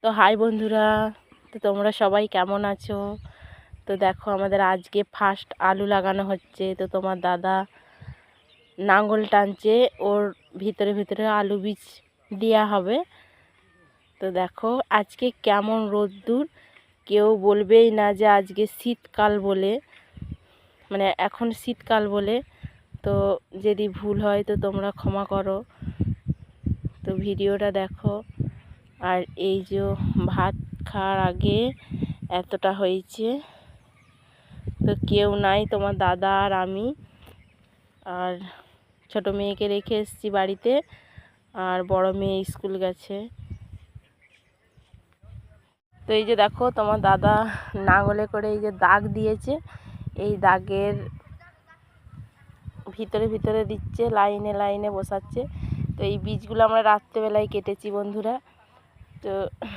তো হাই বন্ধুরা, তো তোমরা সবাই কেমন আছো? তো দেখো আমাদের আজকে ফার্স্ট আলু লাগানো হচ্ছে। তো তোমার দাদা নাঙ্গল টানছে, ওর ভিতরে ভিতরে আলু বীজ দেওয়া হবে। তো দেখো আজকে কেমন রোদ্দুর, কেউ বলবেই না যে আজকে শীতকাল বলে, মানে এখন শীতকাল বলে। তো যদি ভুল হয় তো তোমরা ক্ষমা করো। তো ভিডিওটা দেখো। আর এই যে ভাত খাওয়ার আগে এতটা হয়েছে। তো কেউ নাই, তোমার দাদা আর আমি, আর ছোট মেয়েকে রেখে এসেছি বাড়িতে, আর বড় মেয়ে স্কুল গেছে। তো এই যে দেখো তোমার দাদা নাঙলে করে এই যে দাগ দিয়েছে, এই দাগের ভিতরে ভিতরে দিচ্ছে, লাইনে লাইনে বসাচ্ছে। তো এই বীজগুলো আমরা রাত্রেবেলায় কেটেছি বন্ধুরা। তো